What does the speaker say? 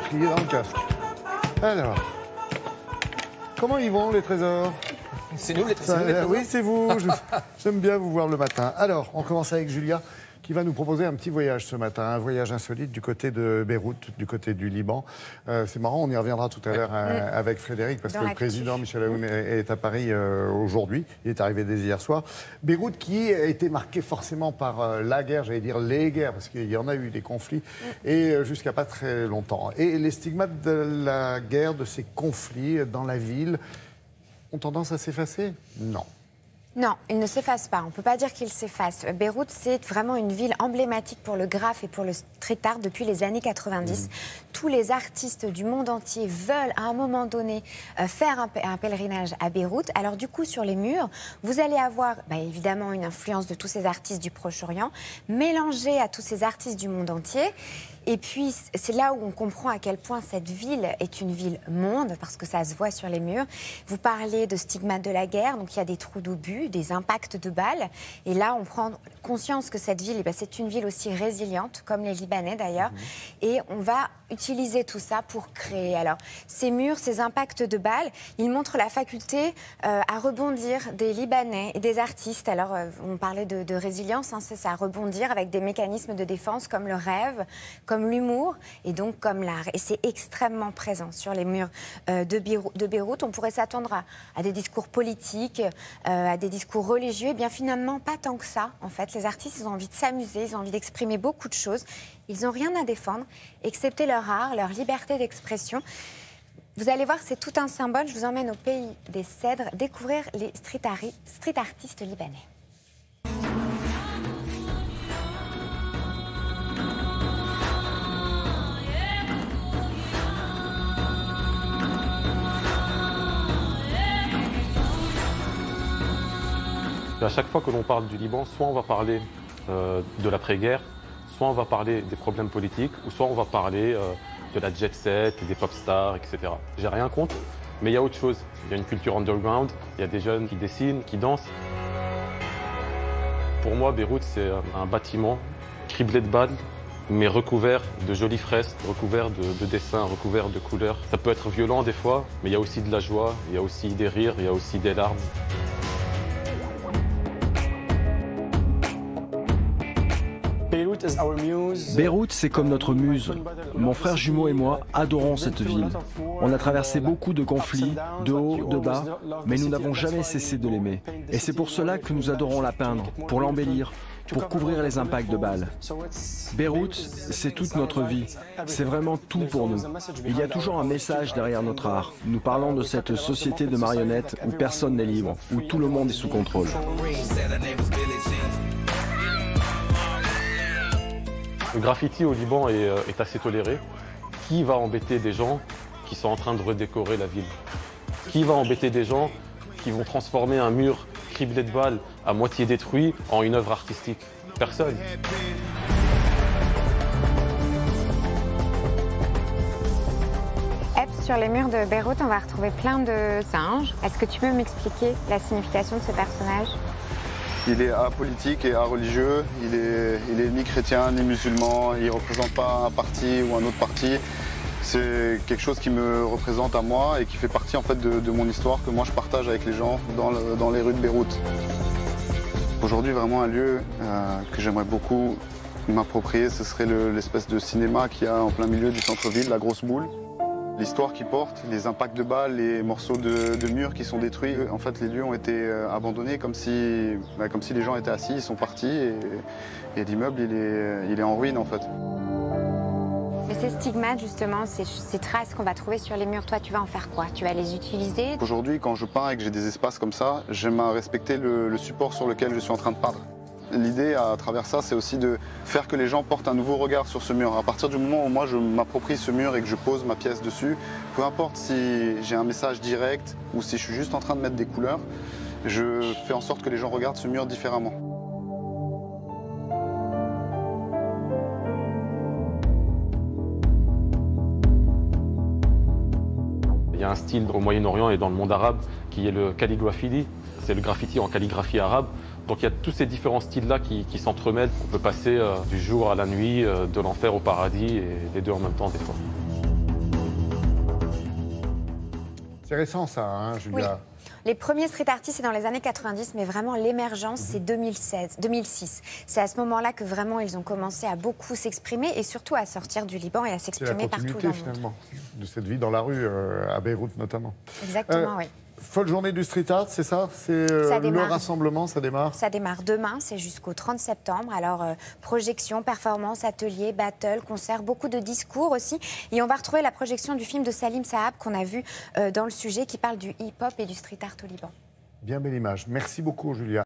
bouclier dans le casque. Alors, comment ils vont les trésors? C'est nous les trésors. Oui, c'est vous. J'aime bien vous voir le matin. Alors, on commence avec Julia, qui va nous proposer un petit voyage ce matin, un voyage insolite du côté de Beyrouth, du côté du Liban. C'est marrant, on y reviendra tout à l'heure avec Frédéric, parce que le président Michel Aoun est à Paris aujourd'hui. Il est arrivé dès hier soir. Beyrouth qui a été marqué forcément par la guerre, j'allais dire les guerres, parce qu'il y en a eu des conflits, et jusqu'à pas très longtemps. Et les stigmates de la guerre, de ces conflits dans la ville, ont tendance à s'effacer? Non. Non, il ne s'efface pas. On ne peut pas dire qu'il s'efface. Beyrouth, c'est vraiment une ville emblématique pour le graphe et pour le street art depuis les années 90. Tous les artistes du monde entier veulent, à un moment donné, faire un pèlerinage à Beyrouth. Alors du coup, sur les murs, vous allez avoir évidemment une influence de tous ces artistes du Proche-Orient, mélangée à tous ces artistes du monde entier. Et puis, c'est là où on comprend à quel point cette ville est une ville monde, parce que ça se voit sur les murs. Vous parlez de stigmates de la guerre, donc il y a des trous d'obus, des impacts de balles. Et là, on prend conscience que cette ville, c'est une ville aussi résiliente, comme les Libanais d'ailleurs. Et on va utiliser tout ça pour créer. Alors, ces murs, ces impacts de balles, ils montrent la faculté à rebondir des Libanais et des artistes. Alors, on parlait de résilience, c'est ça, rebondir avec des mécanismes de défense comme le rêve, comme l'humour et donc comme l'art. Et c'est extrêmement présent sur les murs de Beyrouth. On pourrait s'attendre à des discours politiques, à des discours religieux. Et bien finalement, pas tant que ça. En fait, les artistes, ils ont envie de s'amuser, ils ont envie d'exprimer beaucoup de choses. Ils n'ont rien à défendre, excepté leur art, leur liberté d'expression. Vous allez voir, c'est tout un symbole. Je vous emmène au pays des cèdres, découvrir les street artistes libanais. À chaque fois que l'on parle du Liban, soit on va parler de l'après-guerre, soit on va parler des problèmes politiques, ou soit on va parler de la jet set, des pop stars, etc. J'ai rien contre, mais il y a autre chose. Il y a une culture underground, il y a des jeunes qui dessinent, qui dansent. Pour moi, Beyrouth, c'est un bâtiment criblé de balles, mais recouvert de jolies fresques, recouvert de dessins, recouvert de couleurs. Ça peut être violent des fois, mais il y a aussi de la joie, il y a aussi des rires, il y a aussi des larmes. Beyrouth, c'est comme notre muse. Mon frère jumeau et moi adorons cette ville. On a traversé beaucoup de conflits, de hauts, de bas, mais nous n'avons jamais cessé de l'aimer. Et c'est pour cela que nous adorons la peindre, pour l'embellir, pour couvrir les impacts de balles. Beyrouth, c'est toute notre vie. C'est vraiment tout pour nous. Il y a toujours un message derrière notre art. Nous parlons de cette société de marionnettes où personne n'est libre, où tout le monde est sous contrôle. Le graffiti au Liban est assez toléré. Qui va embêter des gens qui sont en train de redécorer la ville? Qui va embêter des gens qui vont transformer un mur criblé de balles à moitié détruit en une œuvre artistique? Personne. Sur les murs de Beyrouth, on va retrouver plein de singes. Est-ce que tu peux m'expliquer la signification de ce personnage? Il est apolitique et areligieux, il est ni chrétien ni musulman, il ne représente pas un parti ou un autre parti. C'est quelque chose qui me représente à moi et qui fait partie en fait de mon histoire que moi je partage avec les gens dans les rues de Beyrouth. Aujourd'hui, vraiment un lieu que j'aimerais beaucoup m'approprier, ce serait l'espèce de cinéma qu'il y a en plein milieu du centre-ville, la Grosse Boule. L'histoire qui porte, les impacts de balles, les morceaux de murs qui sont détruits. En fait, les lieux ont été abandonnés comme si les gens étaient assis, ils sont partis et l'immeuble, il est en ruine en fait. Mais ces stigmates, justement, ces traces qu'on va trouver sur les murs, toi, tu vas en faire quoi? Tu vas les utiliser? Aujourd'hui, quand je peins et que j'ai des espaces comme ça, j'aime à respecter le support sur lequel je suis en train de peindre. L'idée à travers ça, c'est aussi de faire que les gens portent un nouveau regard sur ce mur. À partir du moment où moi je m'approprie ce mur et que je pose ma pièce dessus, peu importe si j'ai un message direct ou si je suis juste en train de mettre des couleurs, je fais en sorte que les gens regardent ce mur différemment. Il y a un style au Moyen-Orient et dans le monde arabe qui est le calligraphie. C'est le graffiti en calligraphie arabe. Donc il y a tous ces différents styles-là qui s'entremêlent. On peut passer du jour à la nuit, de l'enfer au paradis et les deux en même temps des fois. C'est récent ça, hein, Julia? Oui. Les premiers street artistes, c'est dans les années 90, mais vraiment l'émergence, c'est 2006. C'est à ce moment-là que vraiment ils ont commencé à beaucoup s'exprimer et surtout à sortir du Liban et à s'exprimer partout dans le monde. C'est la continuité finalement de cette vie dans la rue, à Beyrouth notamment. Exactement, oui. Folle journée du street art, c'est ça? C'est le rassemblement, ça démarre? Ça démarre demain, c'est jusqu'au 30 septembre. Alors, projection, performance, atelier, battle, concert, beaucoup de discours aussi. Et on va retrouver la projection du film de Salim Sahab qu'on a vu dans le sujet qui parle du hip-hop et du street art au Liban. Bien belle image. Merci beaucoup, Julia.